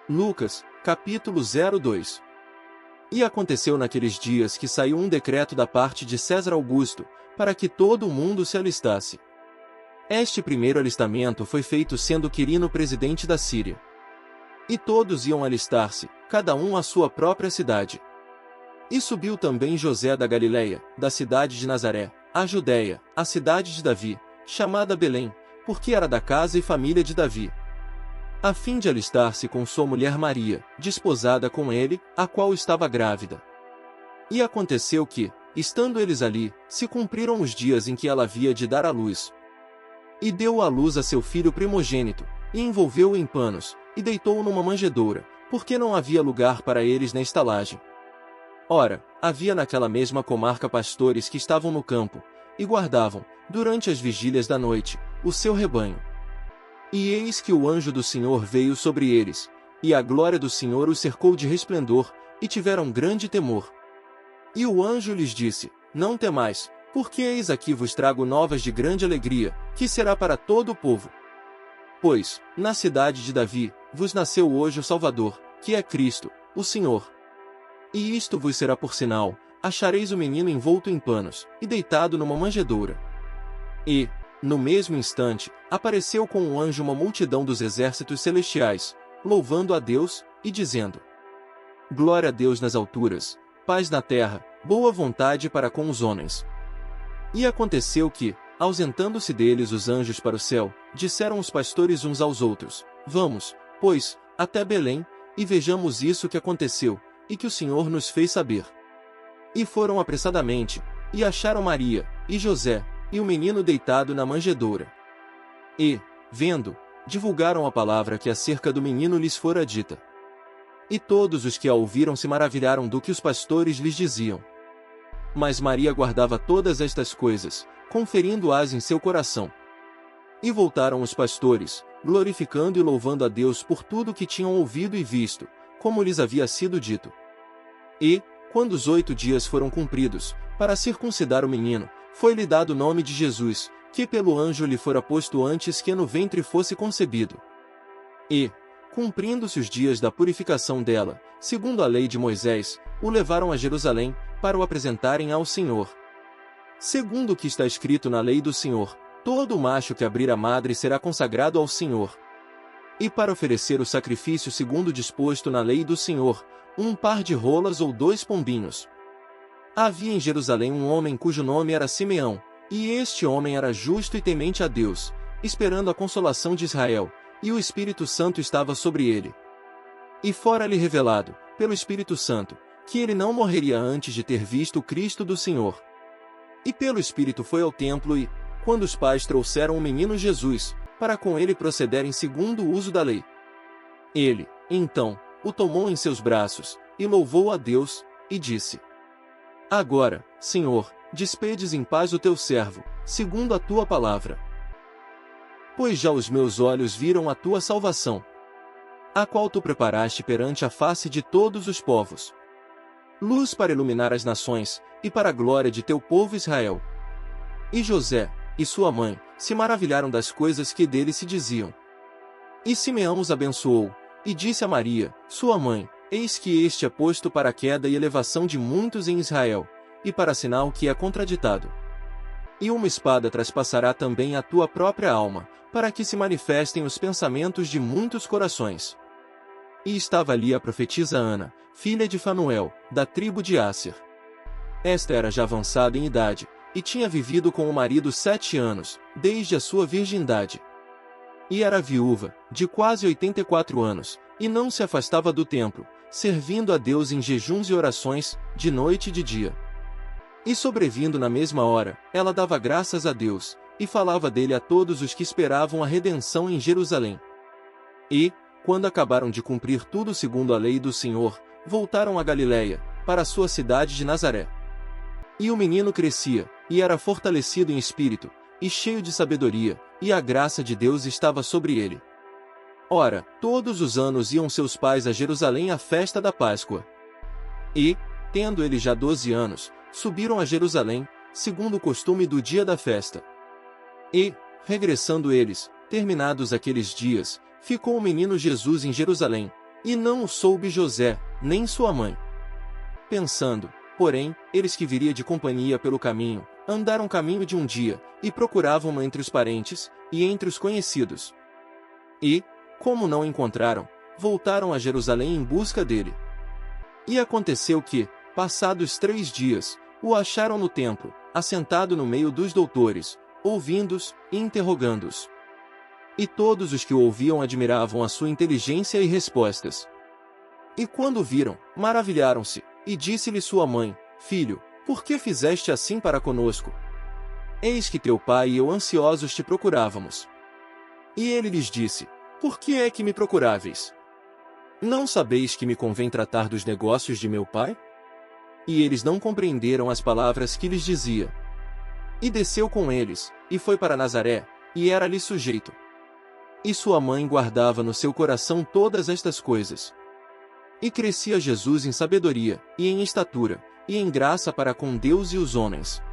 Lucas, capítulo 02. E aconteceu naqueles dias que saiu um decreto da parte de César Augusto, para que todo o mundo se alistasse. Este primeiro alistamento foi feito sendo Quirino presidente da Síria. E todos iam alistar-se, cada um à sua própria cidade. E subiu também José da Galileia, da cidade de Nazaré, à Judéia, a cidade de Davi, chamada Belém, porque era da casa e família de Davi, a fim de alistar-se com sua mulher Maria, desposada com ele, a qual estava grávida. E aconteceu que, estando eles ali, se cumpriram os dias em que ela havia de dar à luz. E deu à luz a seu filho primogênito, e envolveu-o em panos, e deitou-o numa manjedoura, porque não havia lugar para eles na estalagem. Ora, havia naquela mesma comarca pastores que estavam no campo, e guardavam, durante as vigílias da noite, o seu rebanho. E eis que o anjo do Senhor veio sobre eles, e a glória do Senhor os cercou de resplendor, e tiveram grande temor. E o anjo lhes disse: Não temais, porque eis aqui vos trago novas de grande alegria, que será para todo o povo. Pois, na cidade de Davi, vos nasceu hoje o Salvador, que é Cristo, o Senhor. E isto vos será por sinal: achareis o menino envolto em panos, e deitado numa manjedoura. E, no mesmo instante, apareceu com um anjo uma multidão dos exércitos celestiais, louvando a Deus, e dizendo: Glória a Deus nas alturas, paz na terra, boa vontade para com os homens. E aconteceu que, ausentando-se deles os anjos para o céu, disseram os pastores uns aos outros: Vamos, pois, até Belém, e vejamos isso que aconteceu, e que o Senhor nos fez saber. E foram apressadamente, e acharam Maria, e José, e o menino deitado na manjedoura. E, vendo, divulgaram a palavra que acerca do menino lhes fora dita. E todos os que a ouviram se maravilharam do que os pastores lhes diziam. Mas Maria guardava todas estas coisas, conferindo-as em seu coração. E voltaram os pastores, glorificando e louvando a Deus por tudo que tinham ouvido e visto, como lhes havia sido dito. E, quando os 8 dias foram cumpridos, para circuncidar o menino, foi-lhe dado o nome de Jesus, que pelo anjo lhe fora posto antes que no ventre fosse concebido. E, cumprindo-se os dias da purificação dela, segundo a lei de Moisés, o levaram a Jerusalém, para o apresentarem ao Senhor. Segundo o que está escrito na lei do Senhor, todo macho que abrir a madre será consagrado ao Senhor. E para oferecer o sacrifício segundo disposto na lei do Senhor, um par de rolas ou 2 pombinhos. Havia em Jerusalém um homem cujo nome era Simeão, e este homem era justo e temente a Deus, esperando a consolação de Israel, e o Espírito Santo estava sobre ele. E fora-lhe revelado, pelo Espírito Santo, que ele não morreria antes de ter visto o Cristo do Senhor. E pelo Espírito foi ao templo e, quando os pais trouxeram o menino Jesus, para com ele procederem segundo o uso da lei, ele, então, o tomou em seus braços, e louvou a Deus, e disse: Agora, Senhor, despedes em paz o teu servo, segundo a tua palavra. Pois já os meus olhos viram a tua salvação, a qual tu preparaste perante a face de todos os povos, luz para iluminar as nações, e para a glória de teu povo Israel. E José, e sua mãe, se maravilharam das coisas que dele se diziam. E Simeão os abençoou, e disse a Maria, sua mãe: Eis que este é posto para a queda e elevação de muitos em Israel, e para sinal que é contraditado. E uma espada traspassará também a tua própria alma, para que se manifestem os pensamentos de muitos corações. E estava ali a profetisa Ana, filha de Fanuel, da tribo de Asser. Esta era já avançada em idade, e tinha vivido com o marido 7 anos, desde a sua virgindade. E era viúva, de quase 84 anos, e não se afastava do templo, servindo a Deus em jejuns e orações, de noite e de dia. E sobrevindo na mesma hora, ela dava graças a Deus, e falava dele a todos os que esperavam a redenção em Jerusalém. E, quando acabaram de cumprir tudo segundo a lei do Senhor, voltaram a Galiléia, para a sua cidade de Nazaré. E o menino crescia, e era fortalecido em espírito, e cheio de sabedoria, e a graça de Deus estava sobre ele. Ora, todos os anos iam seus pais a Jerusalém à festa da Páscoa. E, tendo ele já 12 anos, subiram a Jerusalém, segundo o costume do dia da festa. E, regressando eles, terminados aqueles dias, ficou o menino Jesus em Jerusalém, E não o soube José, nem sua mãe. Pensando, porém, eles que viria de companhia pelo caminho, andaram caminho de um dia, e procuravam-no entre os parentes, e entre os conhecidos. E, como não o encontraram, voltaram a Jerusalém em busca dele. E aconteceu que, passados 3 dias, o acharam no templo, assentado no meio dos doutores, ouvindo-os e interrogando-os. E todos os que o ouviam admiravam a sua inteligência e respostas. E quando o viram, maravilharam-se, e disse-lhe sua mãe: Filho, por que fizeste assim para conosco? Eis que teu pai e eu ansiosos te procurávamos. E ele lhes disse: Por que é que me procuráveis? Não sabeis que me convém tratar dos negócios de meu pai? E eles não compreenderam as palavras que lhes dizia. E desceu com eles, e foi para Nazaré, e era-lhe sujeito. E sua mãe guardava no seu coração todas estas coisas. E crescia Jesus em sabedoria, e em estatura, e em graça para com Deus e os homens.